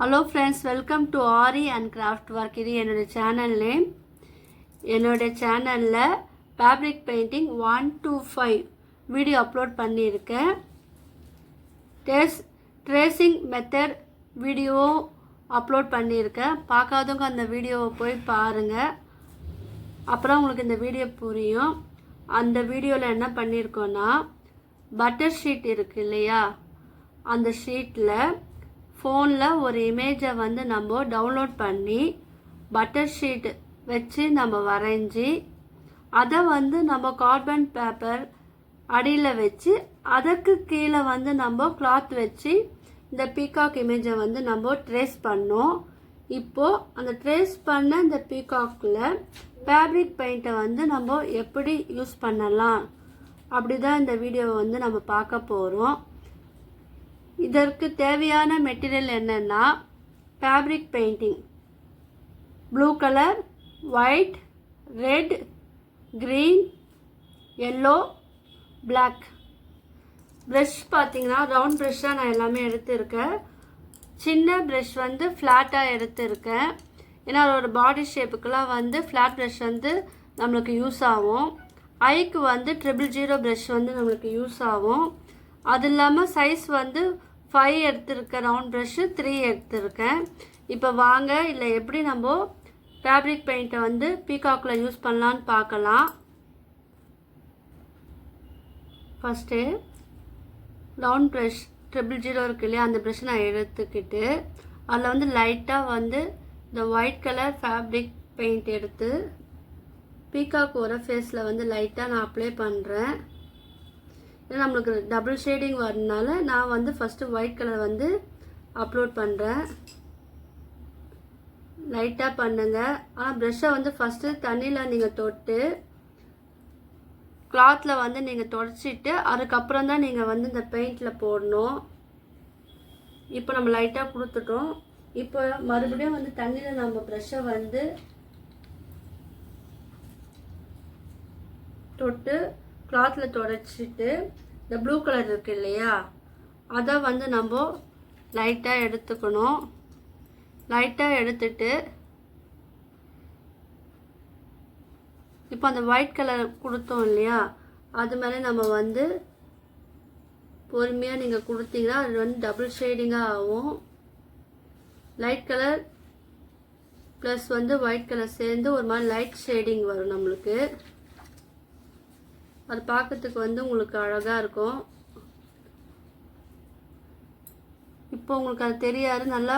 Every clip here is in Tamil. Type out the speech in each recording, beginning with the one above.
Hello friends, welcome to Ari and Craft Work. இது என்னோட சேனல் நேம். என்னோட சேனலில் fabric painting 1 to 5 video upload பண்ணியிருக்கேன். ட்ரேசிங் மெத்தட் வீடியோ அப்லோட் பண்ணியிருக்கேன். பார்க்காதவங்க அந்த வீடியோவை போய் பாருங்கள். அப்புறம் உங்களுக்கு இந்த வீடியோ புரியும். அந்த வீடியோவில் என்ன பண்ணியிருக்கோன்னா, பட்டர் ஷீட் இருக்குது இல்லையா, அந்த ஷீட்டில் ஃபோனில் ஒரு இமேஜை வந்து நம்ம டவுன்லோட் பண்ணி பட்டர் ஷீட் வச்சு நம்ம வரைஞ்சி அதை வந்து நம்ம கார்பன் பேப்பர் அடியில் வச்சு அதுக்கு கீழே வந்து நம்ம கிளாத் வச்சு இந்த பீகாக் இமேஜை வந்து நம்ம ட்ரேஸ் பண்ணோம். இப்போது அந்த ட்ரேஸ் பண்ண இந்த பீகாக்கில் ஃபேப்ரிக் பெயிண்ட்டை வந்து நம்ம எப்படி யூஸ் பண்ணலாம் அப்படி தான் இந்த வீடியோவை வந்து நம்ம பார்க்க போகிறோம். இதற்கு தேவையான மெட்டீரியல் என்னென்னா, fabric painting blue colour, white, red, green, yellow, black. Brush பார்த்தீங்கன்னா ரவுண்ட் ப்ரஷ்ஷாக நான் எல்லாமே எடுத்துருக்கேன். சின்ன ப்ரஷ் வந்து ஃப்ளாட்டாக எடுத்துருக்கேன். ஏன்னா ஒரு பாடி ஷேப்புக்கெலாம் வந்து ஃப்ளாட் ப்ரஷ் வந்து நம்மளுக்கு யூஸ் ஆகும். ஐக்கு வந்து 000 ப்ரஷ் வந்து நம்மளுக்கு யூஸ் ஆகும். அது இல்லாமல் சைஸ் வந்து 5 எடுத்திருக்கேன், ரவுண்ட் ப்ரஷ்ஷு 3 எடுத்திருக்கேன். இப்போ வாங்க இல்லை எப்படி நம்ம ஃபேப்ரிக் பெயிண்ட்டை வந்து பீகாக்கில் யூஸ் பண்ணலான்னு பார்க்கலாம். ஃபஸ்ட்டு ரவுண்ட் ப்ரஷ் 000 இருக்கு இல்லையா, அந்த ப்ரஷ் நான் எடுத்துக்கிட்டு அதில் வந்து லைட்டாக வந்து இந்த ஒயிட் கலர் ஃபேப்ரிக் பெயிண்ட் எடுத்து பீகாக் வர ஃபேஸில் வந்து லைட்டாக நான் அப்ளை பண்ணுறேன். ஏன்னா நம்மளுக்கு டபுள் ஷேடிங் வரதுனால நான் வந்து ஃபஸ்ட்டு ஒயிட் கலர் வந்து அப்லோட் பண்ணுறேன். லைட்டாக பண்ணுங்கள். ஆனால் ப்ரெஷ்ஷை வந்து ஃபஸ்ட்டு தண்ணியில் நீங்கள் தொட்டு கிளாத்தில் வந்து நீங்கள் தொடச்சிட்டு அதுக்கப்புறம் தான் நீங்கள் வந்து இந்த பெயிண்டில் போடணும். இப்போ நம்ம லைட்டாக கொடுத்துட்டோம். இப்போ மறுபடியும் வந்து தண்ணியில் நம்ம ப்ரெஷ்ஷை வந்து தொட்டு கிளாத்தில் தொடச்சிட்டு இந்த ப்ளூ கலர் இருக்குது இல்லையா, அதை வந்து நம்ம லைட்டாக எடுத்துக்கணும். லைட்டாக எடுத்துட்டு இப்போ அந்த ஒயிட் கலர் கொடுத்தோம் இல்லையா, அது மேலே நம்ம வந்து பொறுமையாக நீங்கள் கொடுத்தீங்கன்னா அது வந்து டபுள் ஷேடிங்காக ஆகும். லைட் கலர் ப்ளஸ் வந்து ஒயிட் கலர் சேர்ந்து ஒரு மாதிரி லைட் ஷேடிங் வரும் நம்மளுக்கு. அது பார்க்கறதுக்கு வந்து உங்களுக்கு அழகாக இருக்கும். இப்போ உங்களுக்கு அது தெரியாது, நல்லா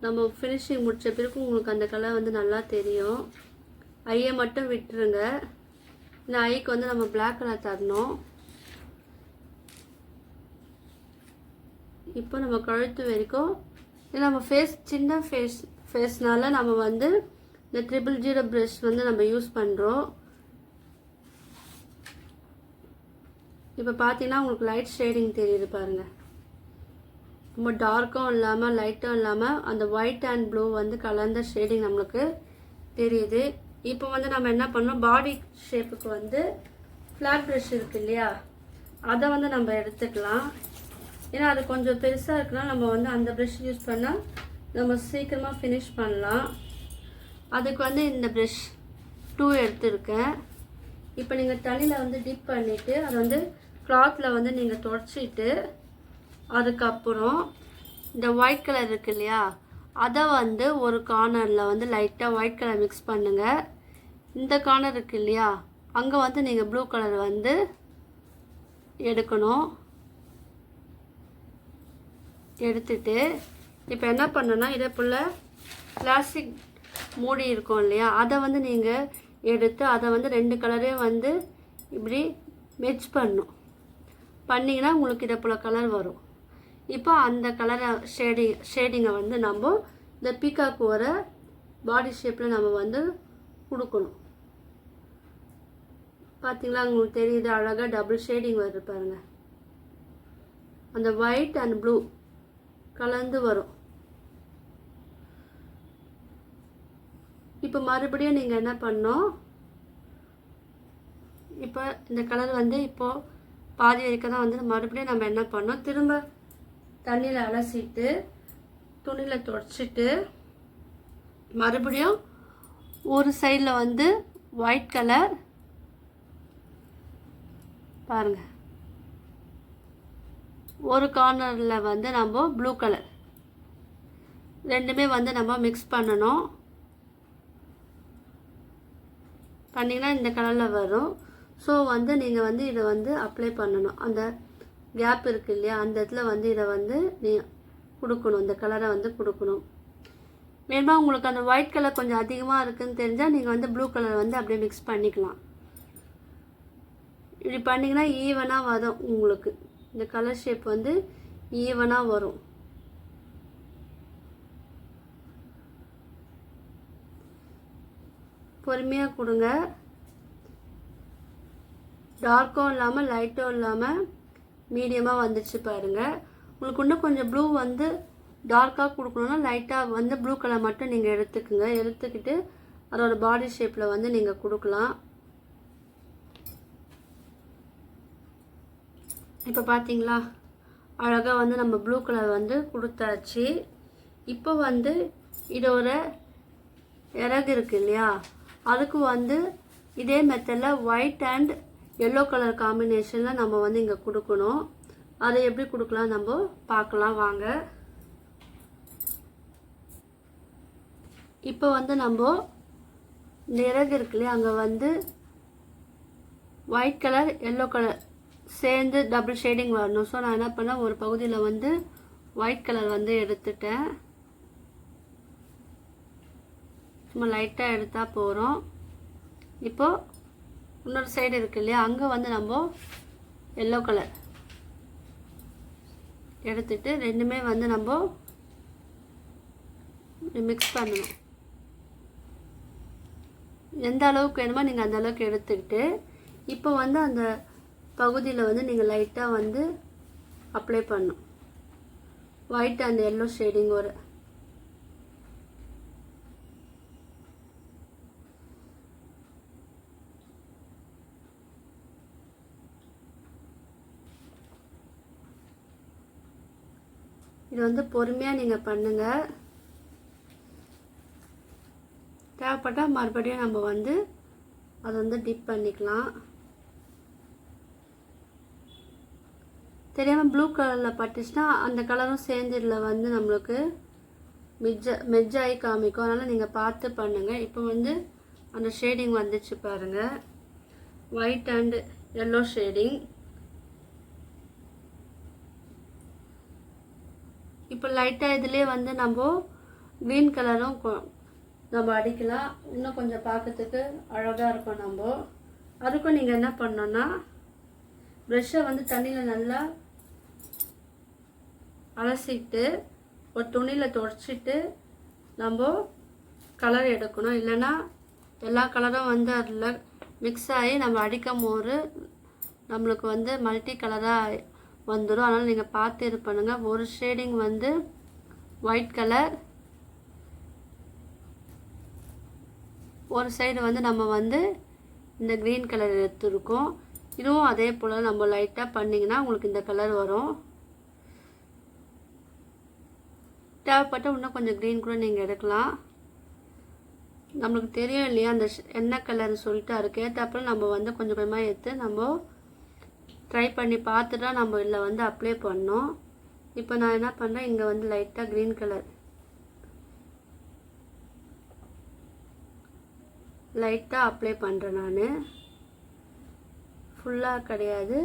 நம்ம ஃபினிஷிங் முடித்த பிறகு உங்களுக்கு அந்த கலர் வந்து நல்லா தெரியும். ஐயை மட்டும் விட்டுருங்க. இந்த ஐக்கு வந்து நம்ம பிளாக் கலர் தரணும். இப்போ நம்ம கழுத்து வரைக்கும் நம்ம ஃபேஸ் சின்ன ஃபேஸ்னால நம்ம வந்து இந்த 000 ப்ரஷ் வந்து நம்ம யூஸ் பண்ணுறோம். இப்போ பார்த்தீங்கன்னா உங்களுக்கு லைட் ஷேடிங் தெரியுது பாருங்கள். ரொம்ப டார்க்கும் இல்லாமல் லைட்டும் இல்லாமல் அந்த ஒயிட் அண்ட் ப்ளூ வந்து கலந்த ஷேடிங் நம்மளுக்கு தெரியுது. இப்போ வந்து நம்ம என்ன பண்ணோம், பாடி ஷேப்புக்கு வந்து ஃப்ளாட் ப்ரஷ் இருக்குது இல்லையா, அதை வந்து நம்ம எடுத்துக்கலாம். ஏன்னா அது கொஞ்சம் பெருசாக இருக்குன்னா நம்ம வந்து அந்த ப்ரஷ் யூஸ் பண்ணால் நம்ம சீக்கிரமாக ஃபினிஷ் பண்ணலாம். அதுக்கு வந்து இந்த ப்ரஷ் 2 எடுத்துருக்கேன். இப்போ நீங்கள் தண்ணியில் வந்து டிப் பண்ணிவிட்டு அதை வந்து கிளாத்தில் வந்து நீங்கள் தொடச்சிட்டு அதுக்கப்புறம் இந்த ஒயிட் கலர் இருக்குது இல்லையா, அதை வந்து ஒரு கார்னரில் வந்து லைட்டாக ஒயிட் கலர் மிக்ஸ் பண்ணுங்கள். இந்த கார்னர் இருக்குது இல்லையா, அங்கே வந்து நீங்கள் ப்ளூ கலர் வந்து எடுக்கணும். எடுத்துட்டு இப்போ என்ன பண்ணணும்னா, இதே போல் பிளாஸ்டிக் மூடி இருக்கும் இல்லையா, அதை வந்து நீங்கள் எடுத்து அதை வந்து 2 கலரையும் வந்து இப்படி மெர்ஜ் பண்ணிங்கன்னா உங்களுக்கு இதே போல் கலர் வரும். இப்போ அந்த கலரை ஷேடிங்கை வந்து நம்ம இந்த பீகாக் வர பாடி ஷேப்பில் நம்ம வந்து கொடுக்கணும். பார்த்தீங்களா, உங்களுக்கு தெரியுது அழகாக டபுள் ஷேடிங் வருது பாருங்கள். அந்த ஒயிட் அண்ட் ப்ளூ கலந்து வரும். இப்போ மறுபடியும் நீங்கள் என்ன பண்ணணும், இப்போ இந்த கலர் வந்து இப்போது பாதி வரைக்கும் தான் வந்து மறுபடியும் நம்ம என்ன பண்ணோம், திரும்ப தண்ணியில் அலசிட்டு துணியில் துடைச்சிட்டு மறுபடியும் ஒரு சைடில் வந்து ஒயிட் கலர் பாருங்கள், ஒரு கார்னரில் வந்து நம்ம ப்ளூ கலர் ரெண்டுமே வந்து நம்ம மிக்ஸ் பண்ணணும். பண்ணிங்கன்னா இந்த கலரில் வரும். ஸோ வந்து நீங்கள் வந்து இதை வந்து அப்ளை பண்ணணும். அந்த கேப் இருக்குது இல்லையா, அந்த இடத்துல வந்து இதை வந்து நீ கொடுக்கணும், இந்த கலரை வந்து கொடுக்கணும். வேணுமா உங்களுக்கு அந்த ஒயிட் கலர் கொஞ்சம் அதிகமாக இருக்குதுன்னு தெரிஞ்சால் நீங்கள் வந்து ப்ளூ கலர் வந்து அப்படியே மிக்ஸ் பண்ணிக்கலாம். இப்படி பண்ணிங்கன்னா ஈவனாக வரும். உங்களுக்கு இந்த கலர் ஷேப் வந்து ஈவனாக வரும். பொறுமையாக கொடுங்க. டார்க்கும் இல்லாமல் லைட்டும் இல்லாமல் மீடியமாக வந்துச்சு பாருங்கள். உங்களுக்கு இன்னும் கொஞ்சம் ப்ளூ வந்து டார்க்காக கொடுக்கணுன்னா லைட்டாக வந்து ப்ளூ கலர் மட்டும் நீங்கள் எடுத்துக்குங்க. எடுத்துக்கிட்டு அதோட பாடி ஷேப்பில் வந்து நீங்கள் கொடுக்கலாம். இப்போ பார்த்தீங்களா, அழகாக வந்து நம்ம ப்ளூ கலர் வந்து கொடுத்தாச்சு. இப்போ வந்து இதோட இறகு இருக்குது இல்லையா, அதுக்கு வந்து இதே மெத்தடில் ஒயிட் அண்ட் எல்லோ கலர் காம்பினேஷனில் நம்ம வந்து இங்கே கொடுக்கணும். அதை எப்படி கொடுக்கலாம் நம்ம பார்க்கலாம் வாங்க. இப்போ வந்து நம்ம இந்த இறகு இருக்கு இல்லையா, அங்கே வந்து ஒயிட் கலர் எல்லோ கலர் சேர்ந்து டபுள் ஷேடிங் வரணும். ஸோ நான் என்ன பண்ணேன், ஒரு பகுதியில் வந்து ஒயிட் கலர் வந்து எடுத்துட்டேன். சும்மா லைட்டாக எடுத்தால் போகிறோம். இப்போது இன்னொரு சைடு இருக்கு இல்லையா, அங்கே வந்து நம்ம எல்லோ கலர் எடுத்துட்டு ரெண்டுமே வந்து நம்ம மிக்ஸ் பண்ணணும். எந்த அளவுக்கு வேணுமோ நீங்கள் அந்த அளவுக்கு எடுத்துக்கிட்டு இப்போ வந்து அந்த பகுதியில் வந்து நீங்கள் லைட்டாக வந்து அப்ளை பண்ணணும். ஒயிட் அண்ட் எல்லோ ஷேடிங் ஒரு இது வந்து பொறுமையாக நீங்கள் பண்ணுங்கள். தேவைப்பட்டால் மறுபடியும் நம்ம வந்து அதை வந்து டிப் பண்ணிக்கலாம். தெரியாமல் ப்ளூ கலரில் பட்டுச்சுன்னா அந்த கலரும் சேர்ந்து இதில் வந்து நம்மளுக்கு மெஜ்ஜாகி காமிக்கும். அதனால் நீங்கள் பார்த்து பண்ணுங்கள். இப்போ வந்து அந்த ஷேடிங் வந்துச்சு பாருங்கள், ஒயிட் அண்ட் எல்லோ ஷேடிங். இப்போ லைட்டாக இதிலே வந்து நம்ம க்ரீன் கலரும் நம்ம அடிக்கலாம். இன்னும் கொஞ்சம் பார்க்கறதுக்கு அழகாக இருக்கும். நம்ம அதுக்கும் நீங்கள் என்ன பண்ணோன்னா, ப்ரெஷ்ஷை வந்து தண்ணியில் நல்லா அலசிட்டு ஒரு துணியில் துடைச்சிட்டு நம்ம கலர் எடுக்கணும். இல்லைன்னா எல்லா கலரும் வந்து அதில் மிக்ஸ் ஆகி நம்ம அடிக்கும் போது நம்மளுக்கு வந்து மல்டி கலராக வந்துடும். அதனால் நீங்கள் பார்த்து இது பண்ணுங்கள். ஒரு ஷேடிங் வந்து ஒயிட் கலர், ஒரு சைடு வந்து நம்ம வந்து இந்த க்ரீன் கலர் எடுத்துருக்கோம். இதுவும் அதே போல் நம்ம லைட்டாக பண்ணிங்கன்னா உங்களுக்கு இந்த கலர் வரும். தேவைப்பட்ட இன்னும் கொஞ்சம் க்ரீன் கூட நீங்கள் எடுக்கலாம். நம்மளுக்கு தெரியும் இல்லையா அந்த என்ன கலர்னு சொல்லிட்டு அதுக்கேற்றப்பறம் நம்ம வந்து கொஞ்சம் கொஞ்சமாக எடுத்து நம்ம ட்ரை பண்ணி பார்த்துட்டா நம்ம இதில் வந்து அப்ளை பண்ணோம். இப்போ நான் என்ன பண்ணுறேன், இங்கே வந்து லைட்டாக க்ரீன் கலர் லைட்டாக அப்ளை பண்ணுறேன். நான் ஃபுல்லாக கிடையாது,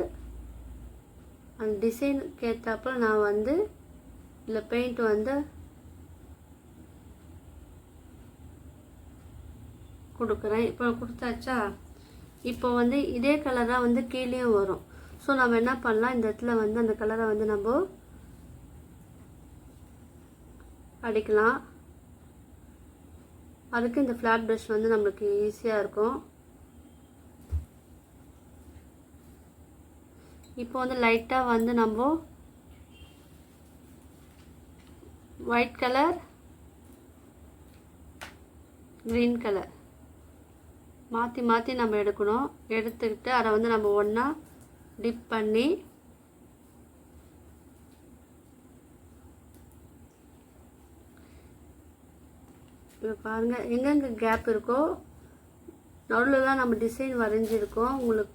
அந்த டிசைனுக்கு ஏற்றப்பறம் நான் வந்து இதில் பெயிண்ட் வந்து கொடுக்குறேன். இப்போ கொடுத்தாச்சா, இப்போ வந்து இதே கலர் தான் வந்து கீழேயும் வரும். ஸோ நம்ம என்ன பண்ணலாம், இந்த இடத்துல வந்து அந்த கலரை வந்து நம்ம அடிக்கலாம். அதுக்கு இந்த ஃப்ளாட் ப்ரஷ் வந்து நம்மளுக்கு ஈஸியாக இருக்கும். இப்போ வந்து லைட்டாக வந்து நம்ம ஒயிட் கலர் க்ரீன் கலர் மாற்றி மாற்றி நம்ம எடுக்கணும். எடுத்துக்கிட்டு அதை வந்து நம்ம ஒன்றா டிப் பண்ணி இப்போ பாருங்கள் எங்கெங்கே கேப் இருக்கோ நடுவில் தான் நம்ம டிசைன் வரைஞ்சிருக்கோம். உங்களுக்கு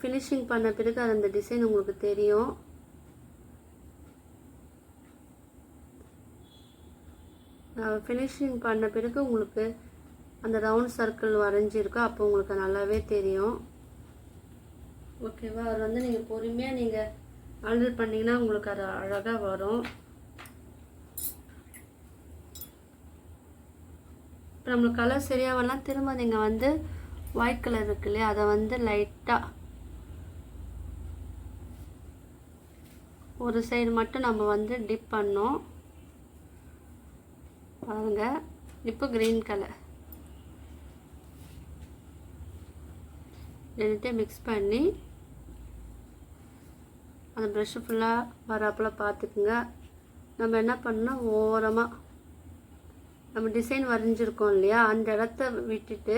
ஃபினிஷிங் பண்ண பிறகு அது அந்த டிசைன் உங்களுக்கு தெரியும். ஃபினிஷிங் பண்ண பிறகு உங்களுக்கு அந்த ரவுண்ட் சர்க்கிள் வரைஞ்சிருக்கோம், அப்போ உங்களுக்கு நல்லாவே தெரியும். ஓகேவா? அது வந்து நீங்கள் பொறுமையாக நீங்கள் ஹேண்டில் பண்ணிங்கன்னா உங்களுக்கு அது அழகாக வரும். இப்போ நம்மளுக்கு கலர் சரியாக வரலாம். திரும்ப நீங்கள் வந்து ஒயிட் கலர் இருக்கு இல்லையா, அதை வந்து லைட்டாக ஒரு சைடு மட்டும் நம்ம வந்து டிப் பண்ணோம் பாருங்கள். இப்போ க்ரீன் கலர் ரெண்டுத்தையும் மிக்ஸ் பண்ணி அந்த ப்ரஷ்ஷு ஃபுல்லாக வராப்பில் பார்த்துக்குங்க. நம்ம என்ன பண்ணோம், ஓரமாக நம்ம டிசைன் வரைஞ்சிருக்கோம் இல்லையா, அந்த இடத்த விட்டுட்டு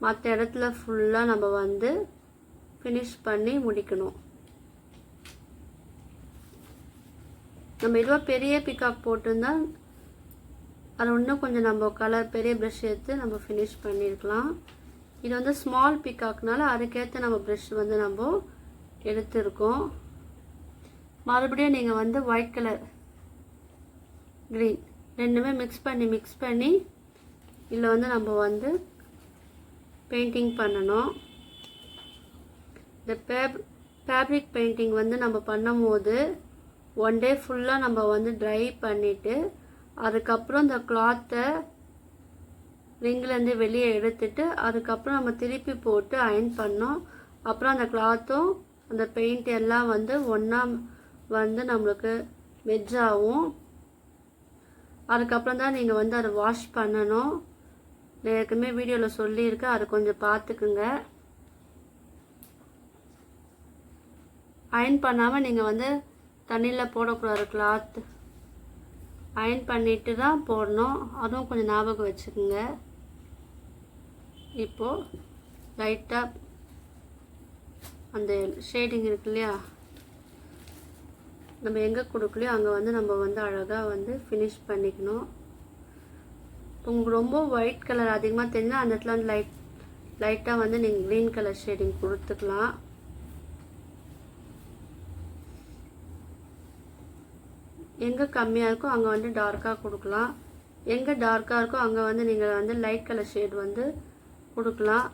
மற்ற இடத்துல ஃபுல்லாக நம்ம வந்து ஃபினிஷ் பண்ணி முடிக்கணும். நம்ம இதுவாக பெரிய பிக்காக் போட்டிருந்தால் அது இன்னும் கொஞ்சம் நம்ம கலர் பெரிய ப்ரஷ் எடுத்து நம்ம ஃபினிஷ் பண்ணியிருக்கலாம். இது வந்து ஸ்மால் பிக்காக்னால அதுக்கேற்ற நம்ம ப்ரஷ் வந்து நம்ம எடுத்துருக்கோம். மறுபடியும் நீங்கள் வந்து ஒயிட் கலர் க்ரீன் ரெண்டுமே மிக்ஸ் பண்ணி இதில் வந்து நம்ம வந்து பெயிண்டிங் பண்ணணும். இந்த ஃபேப்ரிக் பெயிண்டிங் வந்து நம்ம பண்ணும்போது ஒன் டே ஃபுல்லாக நம்ம வந்து ட்ரை பண்ணிவிட்டு அதுக்கப்புறம் இந்த கிளாத்தை ரிங்கிலேருந்து வெளியே எடுத்துட்டு அதுக்கப்புறம் நம்ம திருப்பி போட்டு அயன் பண்ணோம். அப்புறம் அந்த கிளாத்தும் அந்த பெயிண்ட் எல்லாம் வந்து ஒன்றா வந்து நம்மளுக்கு மெர்ஜ் ஆகும். அதுக்கப்புறம் தான் நீங்கள் வந்து அதை வாஷ் பண்ணணும். ஏற்கனவே வீடியோவில் சொல்லியிருக்கேன், அது கொஞ்சம் பார்த்துக்குங்க. அயன் பண்ணாமல் நீங்கள் வந்து தண்ணியில் போடக்கூடாது. கிளாத் அயன் பண்ணிட்டு தான் போடணும், அதுவும் கொஞ்சம் ஞாபகம் வச்சுக்கோங்க. இப்போது லைட்டாக அந்த ஷேடிங் இருக்கு இல்லையா, நம்ம எங்கே கொடுக்கலையோ அங்கே வந்து நம்ம வந்து அழகாக வந்து ஃபினிஷ் பண்ணிக்கணும். உங்களுக்கு ரொம்ப ஒயிட் கலர் அதிகமாக தெரிஞ்சால் அந்த இடத்துல வந்து லைட்டாக வந்து நீங்கள் க்ரீன் கலர் ஷேடிங் கொடுத்துக்கலாம். எங்கே கம்மியாக இருக்கோ அங்கே வந்து டார்க்காக கொடுக்கலாம், எங்கே டார்க்காக இருக்கோ அங்கே வந்து நீங்கள் வந்து லைட் கலர் ஷேட் வந்து கொடுக்கலாம்.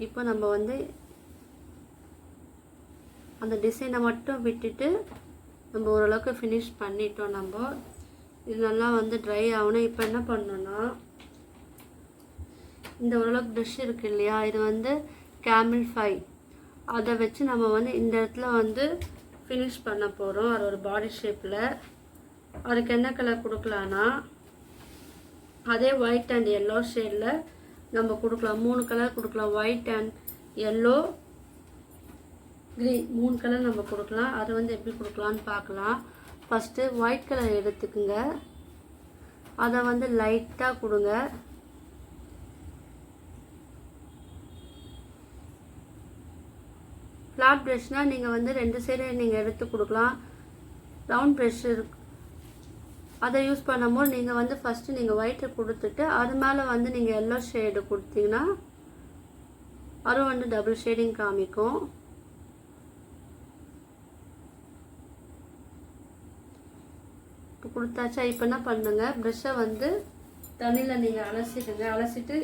இப்போ நம்ம வந்து அந்த டிசைனை மட்டும் விட்டுட்டு நம்ம ஓரளவுக்கு ஃபினிஷ் பண்ணிட்டோம். நம்ம இது நல்லா வந்து ட்ரை ஆகணும். இப்போ என்ன பண்ணோன்னா இந்த ஓரளவுக்கு ப்ரஷ் இருக்குது இல்லையா, இது வந்து கேமல் 5 அதை வச்சு நம்ம வந்து இந்த இடத்துல வந்து ஃபினிஷ் பண்ண போகிறோம். அது ஒரு பாடி ஷேப்பில். அதுக்கு என்ன கலர் கொடுக்கலான்னா அதே ஒயிட் அண்ட் எல்லோ ஷேடில் நம்ம கொடுக்கலாம். 3 கலர் கொடுக்கலாம், white and yellow green 3 colour நம்ம கொடுக்கலாம். அது வந்து எப்படி கொடுக்கலான்னு பார்க்கலாம். ஃபஸ்ட்டு ஒயிட் கலர் எடுத்துக்குங்க, அதை வந்து லைட்டாக கொடுங்க. ஃப்ளாட் ப்ரஷ்னால் நீங்கள் வந்து 2 சைடு நீங்கள் எடுத்து கொடுக்கலாம். ரவுண்ட் ப்ரஷ் இருக்கு, அதை யூஸ் பண்ணும்போது நீங்கள் வந்து ஃபஸ்ட்டு நீங்கள் ஒயிட்டை கொடுத்துட்டு அது மேலே வந்து நீங்கள் எல்லோ ஷேடு கொடுத்தீங்கன்னா அதுவும் வந்து டபுள் ஷேடிங் காமிக்கும். இப்போ கொடுத்தாச்சா? இப்போ என்ன பண்ணுங்க, ப்ரஷ்ஷை வந்து தண்ணியில் நீங்கள் அலசிடுங்க. அலசிட்டு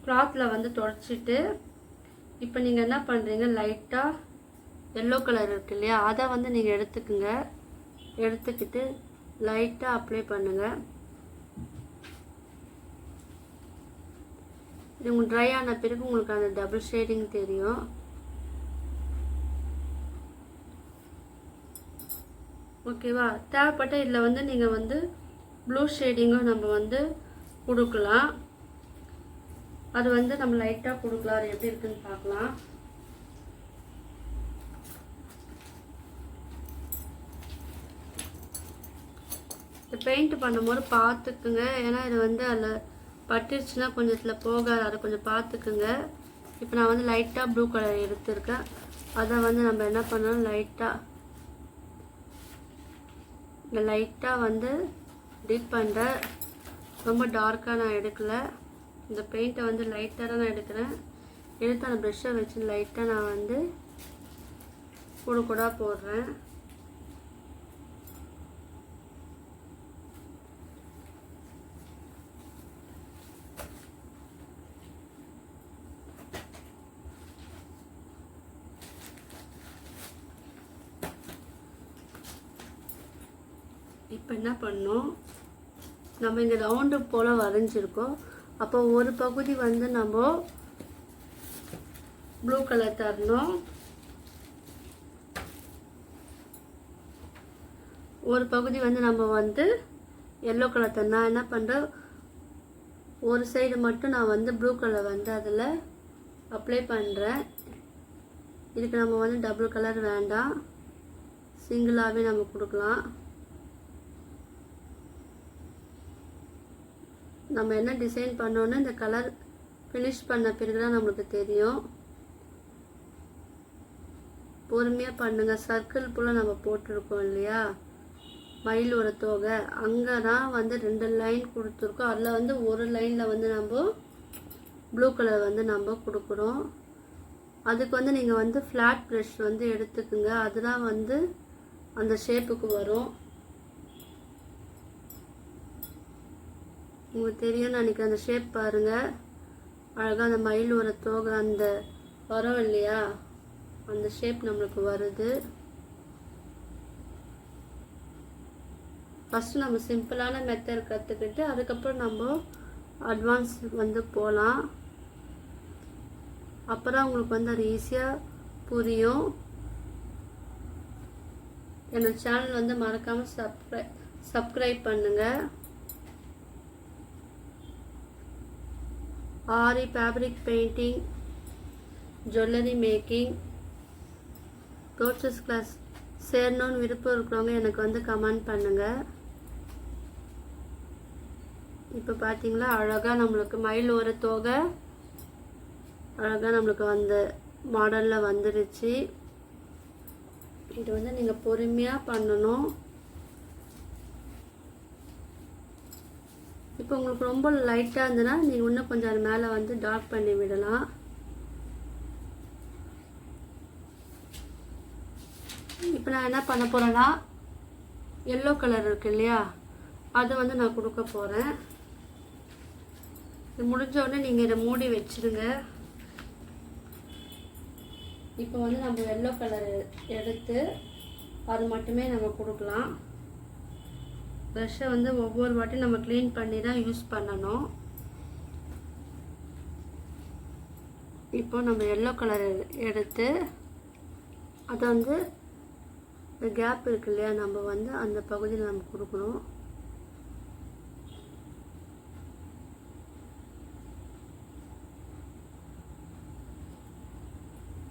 கிளாத்தில் வந்து தொடச்சிட்டு இப்போ நீங்கள் என்ன பண்ணுறீங்க, லைட்டாக எல்லோ கலர் இருக்கு இல்லையா, அதை வந்து நீங்கள் எடுத்துக்குங்க. எடுத்துக்கிட்டு லைட்டாக அப்ளை பண்ணுங்கள். இது உங்களுக்கு ட்ரை ஆன பிறகு உங்களுக்கு அந்த டபுள் ஷேடிங் தெரியும். ஓகேவா? தேவைப்பட்ட இதில் வந்து நீங்கள் வந்து ப்ளூ ஷேடிங்கும் நம்ம வந்து கொடுக்கலாம். அது வந்து நம்ம லைட்டாக கொடுக்கலாம். அது எப்படி இருக்குன்னு பார்க்கலாம். இந்த பெயிண்ட் பண்ணும்போது பார்த்துக்குங்க, ஏன்னா இது வந்து அதில் பட்டுருச்சுன்னா கொஞ்சம் இதில் போகாது, அதை கொஞ்சம் பார்த்துக்குங்க. இப்போ நான் வந்து லைட்டாக ப்ளூ கலர் எடுத்துருக்கேன். அதை வந்து நம்ம என்ன பண்ணணும், லைட்டாக வந்து டிப் பண்ணுறேன். ரொம்ப டார்க்காக நான் எடுக்கல. இந்த பெயிண்ட்டை வந்து லைட்டாக தான் நான் எடுக்கிறேன். எடுத்து அந்த ப்ரெஷ்ஷை வச்சு லைட்டாக நான் வந்து கூட போடுறேன். இப்போ என்ன பண்ணோம், நம்ம இங்கே ரவுண்டு போல் வரைஞ்சிருக்கோம். அப்போ ஒரு பகுதி வந்து நம்ம ப்ளூ கலர் தரணும், ஒரு பகுதி வந்து நம்ம வந்து எல்லோ கலர் தரணும். நான் என்ன பண்ணுறேன், ஒரு சைடு மட்டும் நான் வந்து ப்ளூ கலர் வந்து அதில் அப்ளை பண்ணுறேன். இதுக்கு நம்ம வந்து டபுள் கலர் வேண்டாம், சிங்கிளாகவே நம்ம கொடுக்கலாம். நம்ம என்ன டிசைன் பண்ணோன்னு இந்த கலர் ஃபினிஷ் பண்ண பிறகு தான் நம்மளுக்கு தெரியும். பொறுமையாக பண்ணுங்கள். சர்க்கிள் போல் நம்ம போட்டிருக்கோம் இல்லையா, மயிலோட தோகை, அங்கே தான் வந்து 2 லைன் கொடுத்துருக்கோம். அதில் வந்து ஒரு லைனில் வந்து நம்ம ப்ளூ கலர் வந்து நம்ம கொடுக்குறோம். அதுக்கு வந்து நீங்கள் வந்து ஃப்ளாட் ப்ரஷ் வந்து எடுத்துக்குங்க, அதுதான் வந்து அந்த ஷேப்புக்கு வரும். உங்களுக்கு தெரியும் நினைக்கிறேன். அந்த ஷேப் பாருங்கள், அழகாக அந்த மயிலோட தோகை அந்த வரும் இல்லையா, அந்த ஷேப் நம்மளுக்கு வருது. ஃபஸ்ட்டு நம்ம சிம்பிளான மெத்தட் கற்றுக்கிட்டு அதுக்கப்புறம் நம்ம அட்வான்ஸ் வந்து போகலாம். அப்போ தான் உங்களுக்கு வந்து அது ஈஸியாக புரியும். என்னோட சேனல் வந்து மறக்காமல் சப்ஸ்கிரைப் பண்ணுங்கள். Aari fabric painting, jewellery making, brooches class சேரணும்னு விருப்பம் இருக்கிறவங்க எனக்கு வந்து கமெண்ட் பண்ணுங்கள். இப்போ பார்த்தீங்களா, அழகாக நம்மளுக்கு மயில் ஓர தோகை அழகாக நம்மளுக்கு அந்த மாடலில் வந்துடுச்சு. இது வந்து நீங்கள் பொறுமையாக பண்ணணும். இப்போ உங்களுக்கு ரொம்ப லைட்டாக இருந்ததுன்னா நீங்கள் இன்னும் கொஞ்சம் அது மேலே வந்து டார்க் பண்ணி விடலாம். இப்போ நான் என்ன பண்ண போகிறேன்னா, எல்லோ கலர் இருக்கு இல்லையா, அதை வந்து நான் கொடுக்க போகிறேன். இது முடிஞ்ச உடனே நீங்கள் இதை மூடி வச்சுருங்க. இப்போ வந்து நம்ம எல்லோ கலர் எடுத்து அது மட்டுமே நம்ம கொடுக்கலாம். ப்ரஷ்ஷை வந்து ஒவ்வொரு வாட்டியும் நம்ம க்ளீன் பண்ணி தான் யூஸ் பண்ணணும். இப்போ நம்ம எல்லோ கலர் எடுத்து அதை வந்து இந்த கேப் இருக்கு இல்லையா, நம்ம வந்து அந்த பகுதியில் நம்ம கொடுக்கணும்.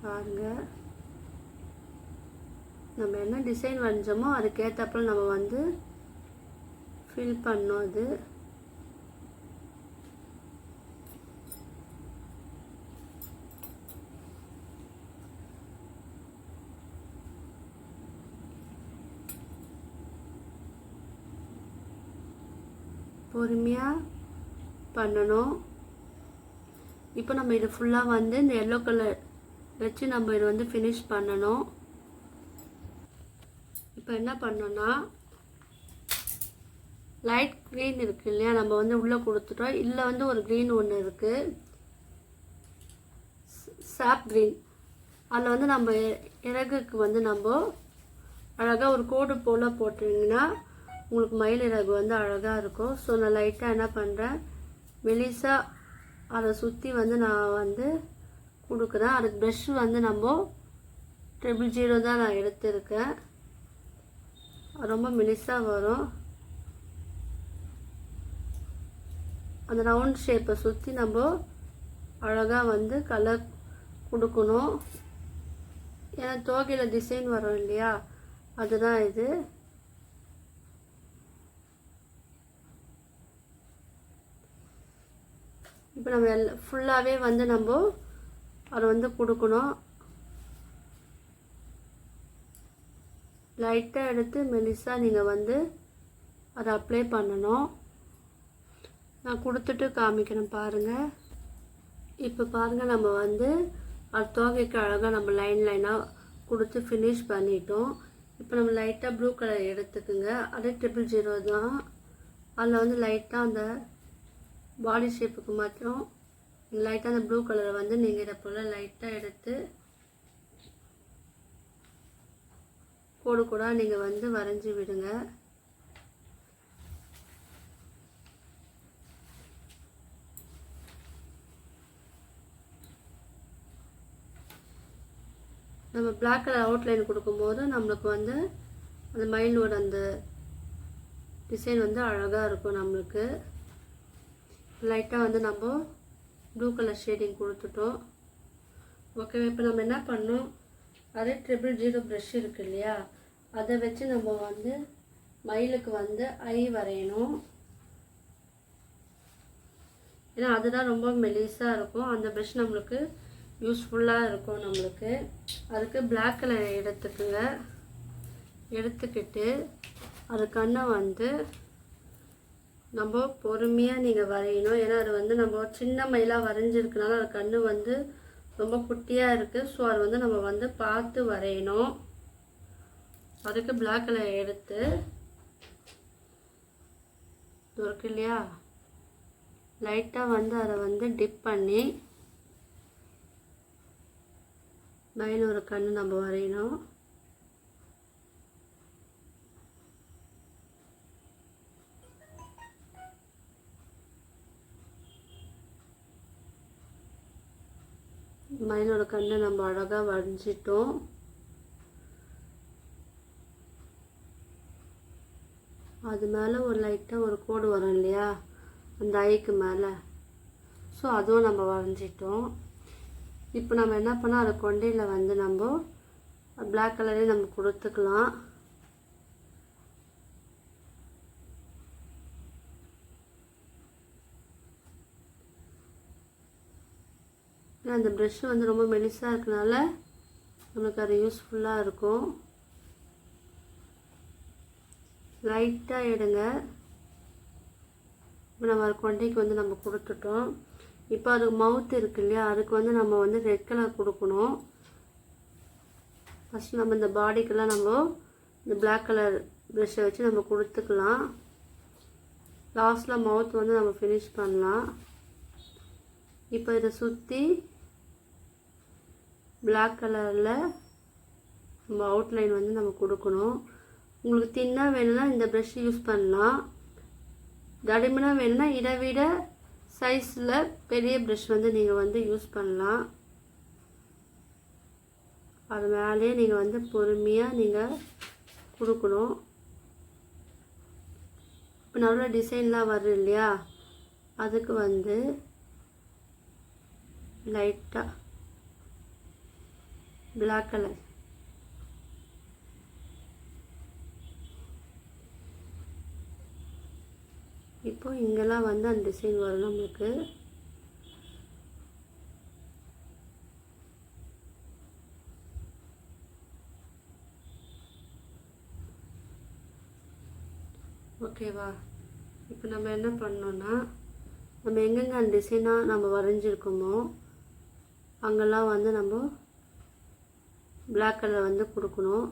பாருங்க, நம்ம என்ன டிசைன் வரைஞ்சோமோ அதுக்கேற்றப்ப நம்ம வந்து ஃபில் பண்ணோம். அது பொறுமையாக பண்ணணும். இப்போ நம்ம இது ஃபுல்லாக வந்து இந்த எல்லோ கலர் வச்சு நம்ம இது வந்து ஃபினிஷ் பண்ணணும். இப்போ என்ன பண்ணோன்னா, லைட் க்ரீன் இருக்குது இல்லையா, நம்ம வந்து உள்ளே கொடுத்துட்டோம். இல்லை வந்து ஒரு க்ரீன் ஒன்று இருக்குது, சாப் க்ரீன். அதில் வந்து நம்ம இறகுக்கு வந்து நம்ம அழகாக ஒரு கோடு போல் போட்டிங்கன்னா உங்களுக்கு மயில் இறகு வந்து அழகாக இருக்கும். ஸோ நான் லைட்டாக என்ன பண்ணுறேன், மெலிசாக அதை சுற்றி வந்து நான் வந்து கொடுக்குறேன். அதுக்கு ப்ரஷ் வந்து நம்ம 000 தான் நான் எடுத்துருக்கேன். ரொம்ப மெலிசாக வரும். அந்த ரவுண்ட் ஷேப்பை சுற்றி நம்ம அழகாக வந்து கலர் கொடுக்கணும். ஏன்னா தோகையில் டிசைன் வரும் இல்லையா, அதுதான் இது. இப்போ நம்ம ஃபுல்லாகவே வந்து நம்ம அதை வந்து கொடுக்கணும். லைட்டாக எடுத்து மெலிசாக நீங்கள் வந்து அதை அப்ளை பண்ணணும். நான் கொடுத்துட்டு காமிக்கிறேன் பாருங்கள். இப்போ பாருங்கள், நம்ம வந்து அது தோகைக்கு அழகாக நம்ம லைனாக கொடுத்து ஃபினிஷ் பண்ணிட்டோம். இப்போ நம்ம லைட்டாக ப்ளூ கலர் எடுத்துக்குங்க. அதே 000 தான். அதில் வந்து லைட்டாக அந்த பாடி ஷேப்புக்கு மாத்திரம் லைட்டாக அந்த ப்ளூ கலரை வந்து நீங்கள் இதை போல் லைட்டாக எடுத்து கோடு கூட நீங்கள் வந்து வரைஞ்சி விடுங்க. நம்ம பிளாக் கலர் அவுட்லைன் கொடுக்கும்போது நம்மளுக்கு வந்து அந்த மயிலோட அந்த டிசைன் வந்து அழகாக இருக்கும். நம்மளுக்கு லைட்டாக வந்து நம்ம ப்ளூ கலர் ஷேடிங் கொடுத்துட்டோம். ஓகே, இப்போ நம்ம என்ன பண்ணோம், அதே 000 ப்ரஷ் இருக்கு இல்லையா, அதை வச்சு நம்ம வந்து மயிலுக்கு வந்து ஐ வரையணும். ஏன்னா அதுதான் ரொம்ப மெலிசாக இருக்கும். அந்த ப்ரஷ் நம்மளுக்கு யூஸ்ஃபுல்லாக இருக்கும். நம்மளுக்கு அதுக்கு பிளாக் கலர் எடுத்துக்குங்க. எடுத்துக்கிட்டு அது கண்ணை வந்து நம்ம பொறுமையாக நீங்கள் வரையணும். ஏன்னா அது வந்து நம்ம சின்ன மயிலாக வரைஞ்சிருக்கனால அது கண்ணு வந்து ரொம்ப குட்டியாக இருக்குது. ஸோ அது வந்து நம்ம வந்து பார்த்து வரையணும். அதுக்கு பிளாக் கலர் எடுத்து இருக்கு இல்லையா, லைட்டாக வந்து அதை வந்து டிப் பண்ணி மயில் ஒரு கண்ணு நம்ம வரையணும். மயிலோட கண்ணை நம்ம அழகாக வரைஞ்சிட்டோம். அது மேலே ஒரு லைட்டாக ஒரு கோடு வரும் இல்லையா அந்த ஐக்கு மேலே, ஸோ அதுவும் நம்ம வரைஞ்சிட்டோம். இப்போ நம்ம என்ன பண்ணோம், அதை கொண்டையில் வந்து நம்ம பிளாக் கலரே நம்ம கொடுத்துக்கலாம். அந்த ப்ரஷ் வந்து ரொம்ப மெலிசாக இருக்கனால நமக்கு அது யூஸ்ஃபுல்லாக இருக்கும். லைட்டாக எடுங்க. இப்போ நம்ம கொண்டைக்கு வந்து நம்ம கொடுத்துட்டோம். இப்போ அதுக்கு மவுத் இருக்கு இல்லையா, அதுக்கு வந்து நம்ம வந்து ரெட் கலர் கொடுக்கணும். ஃபஸ்ட்டு நம்ம இந்த பாடிக்கெல்லாம் நம்ம இந்த பிளாக் கலர் ப்ரஷ்ஷை வச்சு நம்ம கொடுத்துக்கலாம். லாஸ்ட்டில் மவுத் வந்து நம்ம ஃபினிஷ் பண்ணலாம். இப்போ இதை சுற்றி பிளாக் கலரில் நம்ம அவுட்லைன் வந்து நம்ம கொடுக்கணும். உங்களுக்கு தின்னாக வேணும்னா இந்த ப்ரஷ் யூஸ் பண்ணலாம். தடிமனாக வேணும்னா இதை விட சைஸில் பெரிய ப்ரஷ் வந்து நீங்கள் வந்து யூஸ் பண்ணலாம். அது மேலே நீங்கள் வந்து பொறுமையாக நீங்கள் கொடுக்கணும். இப்போ நல்ல டிசைன்லாம் வரும் இல்லையா, அதுக்கு வந்து லைட்டாக பிளாக் கலர் இப்போ இங்கெல்லாம் வந்து அந்த டிசைன் வரும் நம்மளுக்கு. ஓகேவா? இப்போ நம்ம என்ன பண்ணோன்னா, நம்ம எங்கெங்கே அந்த டிசைனாக நம்ம வரைஞ்சிருக்கோமோ அங்கெல்லாம் வந்து நம்ம பிளாக் கலர் வந்து கொடுக்கணும்.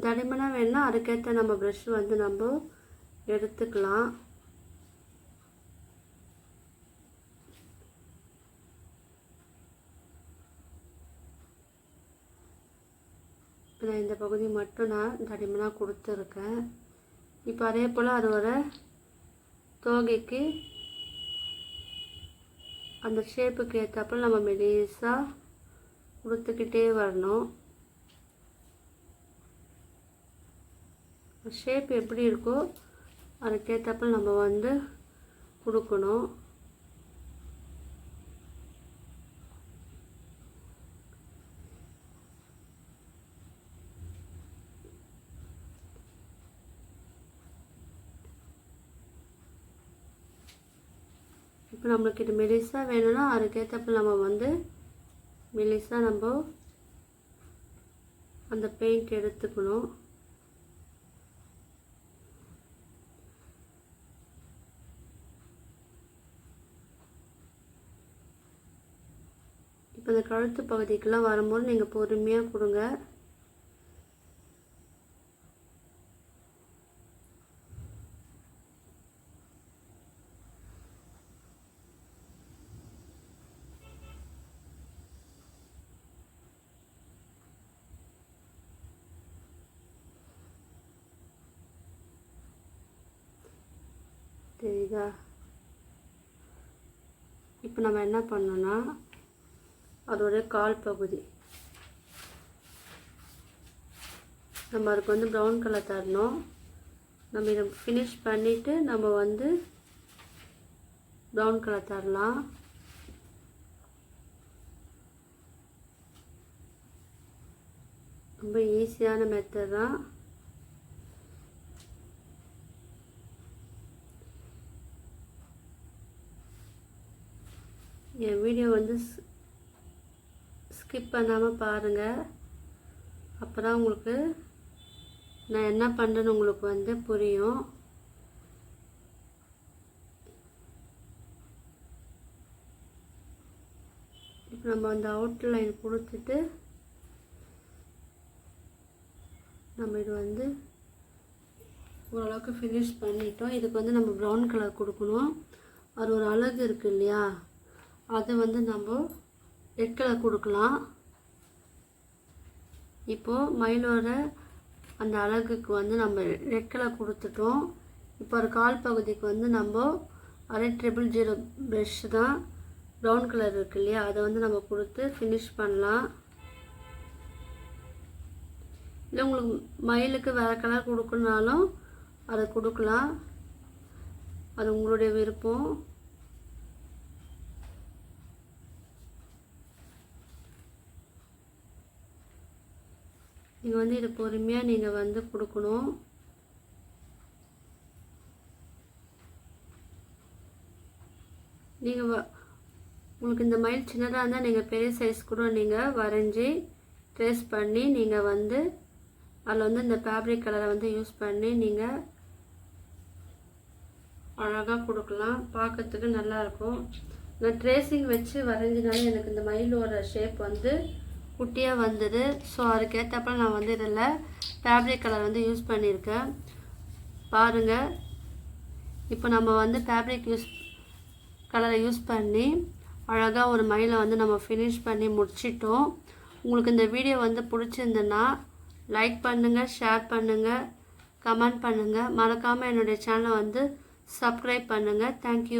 தடிமனாக வேணுன்னா அதுக்கேற்ற நம்ம ப்ரஷ் வந்து நம்ம எடுத்துக்கலாம். நான் இந்த பகுதி மட்டும் நான் தடிமனாக கொடுத்துருக்கேன். இப்போ அதே போல் அது ஒரு தோகைக்கு அந்த ஷேப்புக்கு ஏற்றப்போ நம்ம மெலிசாக கொடுத்துக்கிட்டே வரணும். ஷேப் எப்படி இருக்கோ அதுக்கேற்றப்ப நம்ம வந்து கொடுக்கணும். இப்போ நம்மளுக்கு இது மெலிசாக வேணும்னா அதுக்கேற்றப்ப நம்ம வந்து மெலிசாக நம்ம அந்த பெயிண்ட் எடுத்துக்கணும். இப்போ இந்த கழுத்து பகுதிக்கெல்லாம் வரும்போது நீங்கள் பொறுமையாக கொடுங்க. தெரியுதா? இப்போ நம்ம என்ன பண்ணோன்னா அதோட கால் பகுதி நம்ம அதுக்கு வந்து ப்ரௌன் கலர் தரணும். நம்ம இதை ஃபினிஷ் பண்ணிவிட்டு நம்ம வந்து ப்ரௌன் கலர் தரலாம். ரொம்ப ஈஸியான மெத்தட் தான். என் வீடியோ வந்து ஸ்கிப் பண்ணாமல் பாருங்கள். அப்போ தான் உங்களுக்கு நான் என்ன பண்ணுறேன்னு உங்களுக்கு வந்து புரியும். இப்போ நம்ம அந்த அவுட்லைன் கொடுத்துட்டு நம்ம இது வந்து ஓரளவுக்கு ஃபினிஷ் பண்ணிட்டோம். இதுக்கு வந்து நம்ம ப்ரௌன் கலர் கொடுக்கணும். அது ஒரு அழகு இருக்குது இல்லையா, அதை வந்து நம்ம ரெட் கலர் கொடுக்கலாம். இப்போது மயிலோட அந்த அழகுக்கு வந்து நம்ம ரெட் கலர் கொடுத்துட்டோம். இப்போ ஒரு கால் பகுதிக்கு வந்து நம்ம 0.0 ப்ரஷ் தான் ப்ரௌன் கலர் இருக்கு இல்லையா, அதை வந்து நம்ம கொடுத்து ஃபினிஷ் பண்ணலாம். இல்லை உங்களுக்கு மயிலுக்கு வேறு கலர் கொடுக்கணுனாலும் அதை கொடுக்கலாம், அது உங்களுடைய விருப்பம். நீங்கள் வந்து இதை பொறுமையாக நீங்கள் வந்து கொடுக்கணும். நீங்கள் உங்களுக்கு இந்த மயில் சின்னதாக இருந்தால் நீங்கள் பெரிய சைஸ் கூட நீங்கள் வரைஞ்சி ட்ரேஸ் பண்ணி நீங்கள் வந்து அதில் வந்து இந்த ஃபேப்ரிக் கலரை வந்து யூஸ் பண்ணி நீங்கள் அழகாக கொடுக்கலாம். பார்க்கறதுக்கு நல்லாயிருக்கும். நான் ட்ரேசிங் வச்சு வரைஞ்சினாலே எனக்கு இந்த மயிலோட ஷேப் வந்து குட்டியாக வந்தது. ஸோ அதுக்கேற்றப்ப நான் வந்து இதில் ஃபேப்ரிக் கலர் வந்து யூஸ் பண்ணியிருக்கேன். பாருங்கள், இப்போ நம்ம வந்து ஃபேப்ரிக் கலரை யூஸ் பண்ணி அழகாக ஒரு மயிலை வந்து நம்ம ஃபினிஷ் பண்ணி முடிச்சிட்டோம். உங்களுக்கு இந்த வீடியோ வந்து பிடிச்சிருந்ததுன்னா லைக் பண்ணுங்கள், ஷேர் பண்ணுங்கள், கமெண்ட் பண்ணுங்கள். மறக்காமல் என்னுடைய சேனலை வந்து சப்ஸ்கிரைப் பண்ணுங்கள். தேங்க்யூ.